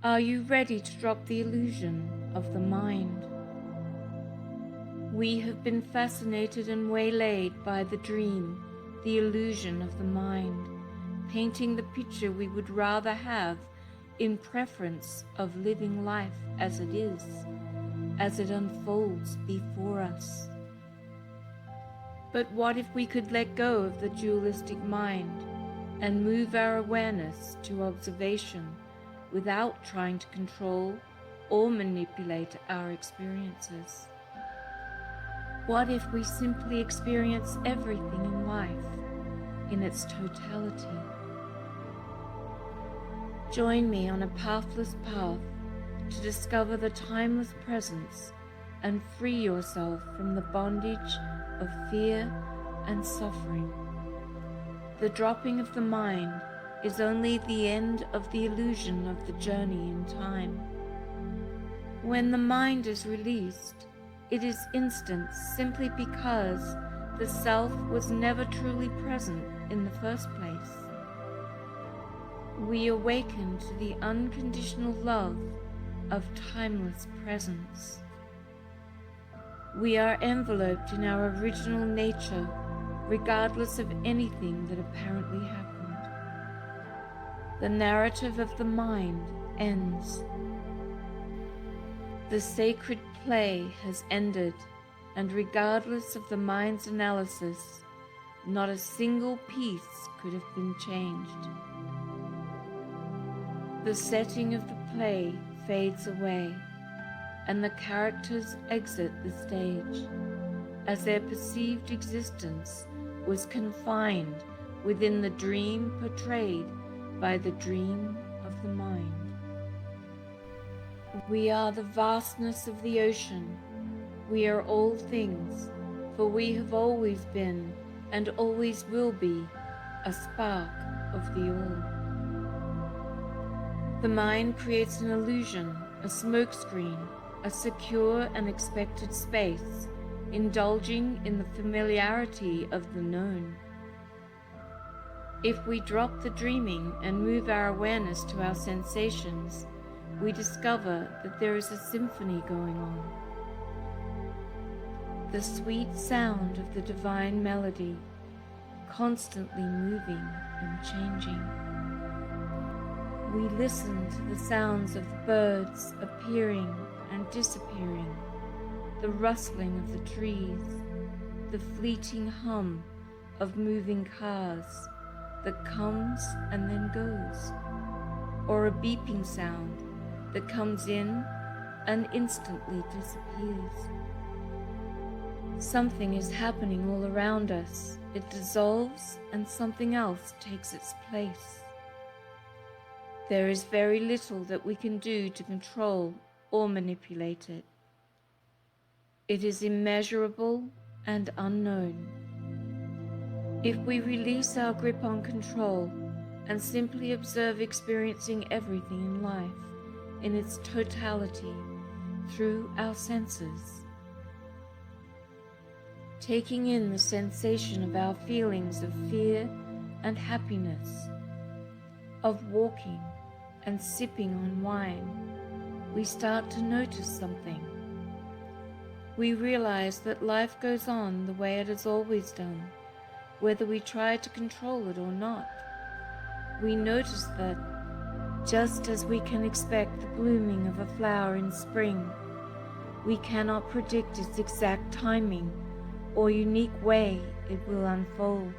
Are you ready to drop the illusion of the mind? We have been fascinated and waylaid by the dream, the illusion of the mind, painting the picture we would rather have in preference of living life as it is, as it unfolds before us. But what if we could let go of the dualistic mind and move our awareness to observation without trying to control or manipulate our experiences? What if we simply experience everything in life in its totality? Join me on a pathless path to discover the timeless presence and free yourself from the bondage of fear and suffering. The dropping of the mind is only the end of the illusion of the journey in time. When the mind is released, it is instant simply because the self was never truly present in the first place. We awaken to the unconditional love of timeless presence. We are enveloped in our original nature, regardless of anything that apparently happened. The narrative of the mind ends. The sacred play has ended, and regardless of the mind's analysis, not a single piece could have been changed. The setting of the play fades away, and the characters exit the stage, as their perceived existence was confined within the dream portrayed by the dream of the mind. We are the vastness of the ocean. We are all things, for we have always been and always will be a spark of the all. The mind creates an illusion, a smokescreen, a secure and expected space, indulging in the familiarity of the known. If we drop the dreaming and move our awareness to our sensations, we discover that there is a symphony going on. The sweet sound of the divine melody, constantly moving and changing. We listen to the sounds of birds appearing and disappearing, the rustling of the trees, the fleeting hum of moving cars that comes and then goes, or a beeping sound that comes in and instantly disappears. Something is happening all around us. It dissolves and something else takes its place. There is very little that we can do to control or manipulate it. It is immeasurable and unknown. If we release our grip on control and simply observe experiencing everything in life in its totality through our senses, taking in the sensation of our feelings of fear and happiness, of walking and sipping on wine, we start to notice something. We realize that life goes on the way it has always done, whether we try to control it or not. We notice that, just as we can expect the blooming of a flower in spring, we cannot predict its exact timing or unique way it will unfold.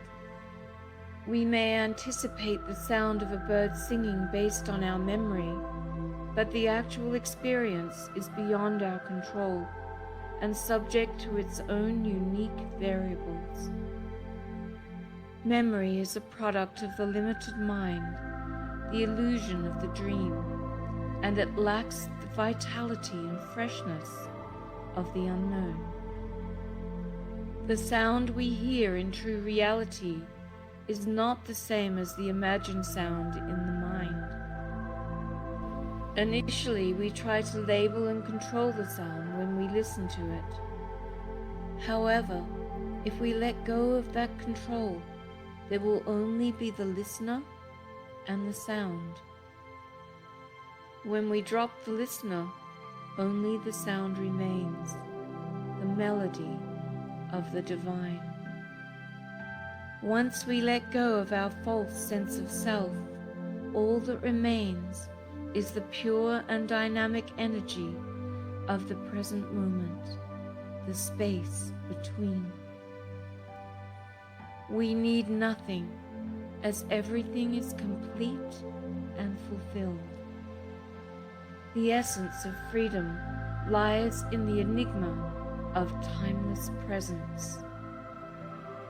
We may anticipate the sound of a bird singing based on our memory, but the actual experience is beyond our control and subject to its own unique variables. Memory is a product of the limited mind, the illusion of the dream, and it lacks the vitality and freshness of the unknown. The sound we hear in true reality is not the same as the imagined sound in the mind. Initially, we try to label and control the sound when we listen to it. However, if we let go of that control, there will only be the listener and the sound. When we drop the listener, only the sound remains, the melody of the divine. Once we let go of our false sense of self, all that remains is the pure and dynamic energy of the present moment, the space between. We need nothing, as everything is complete and fulfilled. The essence of freedom lies in the enigma of timeless presence.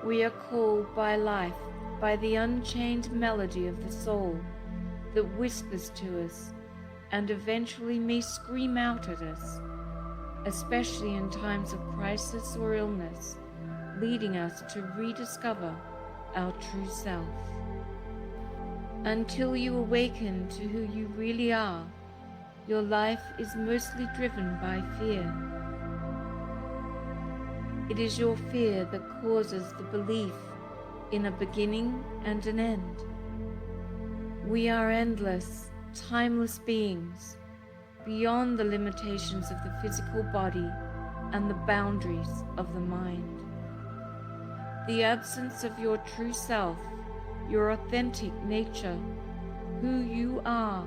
We are called by life, by the unchained melody of the soul that whispers to us and eventually may scream out at us, especially in times of crisis or illness, leading us to rediscover our true self. Until you awaken to who you really are, your life is mostly driven by fear. It is your fear that causes the belief in a beginning and an end. We are endless, timeless beings, beyond the limitations of the physical body and the boundaries of the mind. The absence of your true self, your authentic nature, who you are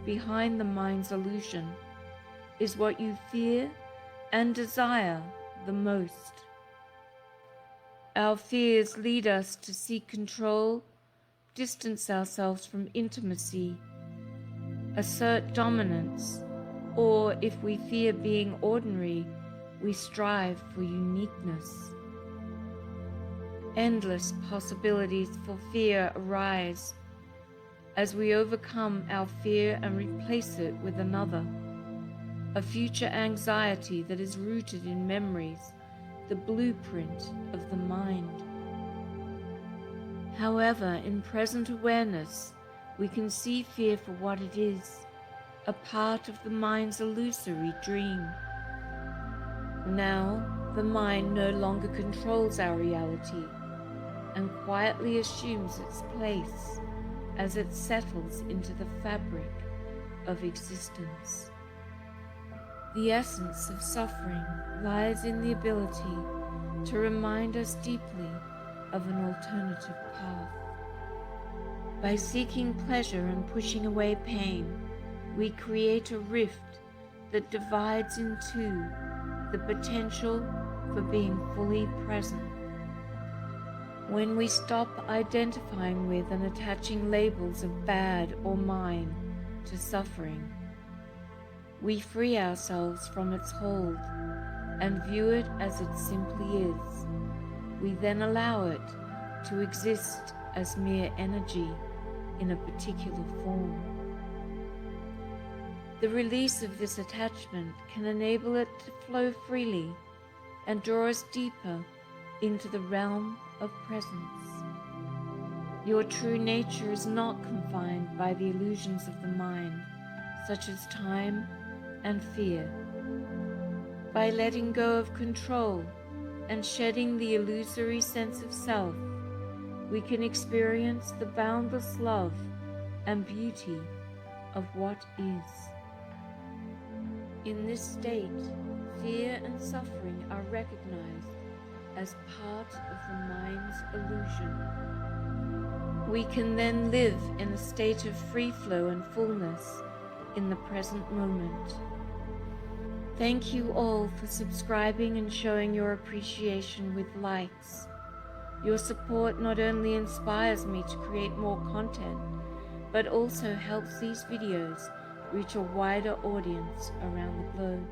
behind the mind's illusion, is what you fear and desire the most. Our fears lead us to seek control, distance ourselves from intimacy, assert dominance, or if we fear being ordinary, we strive for uniqueness. Endless possibilities for fear arise as we overcome our fear and replace it with another, a future anxiety that is rooted in memories, the blueprint of the mind. However, in present awareness, we can see fear for what it is, a part of the mind's illusory dream. Now, the mind no longer controls our reality and quietly assumes its place as it settles into the fabric of existence. The essence of suffering lies in the ability to remind us deeply of an alternative path. By seeking pleasure and pushing away pain, we create a rift that divides in two the potential for being fully present. When we stop identifying with and attaching labels of bad or mine to suffering, we free ourselves from its hold and view it as it simply is. We then allow it to exist as mere energy in a particular form. The release of this attachment can enable it to flow freely and draw us deeper into the realm of presence. Your true nature is not confined by the illusions of the mind, such as time and fear. By letting go of control and shedding the illusory sense of self, we can experience the boundless love and beauty of what is. In this state, fear and suffering are recognized as part of the mind's illusion. We can then live in a state of free flow and fullness in the present moment. Thank you all for subscribing and showing your appreciation with likes. Your support not only inspires me to create more content, but also helps these videos reach a wider audience around the globe.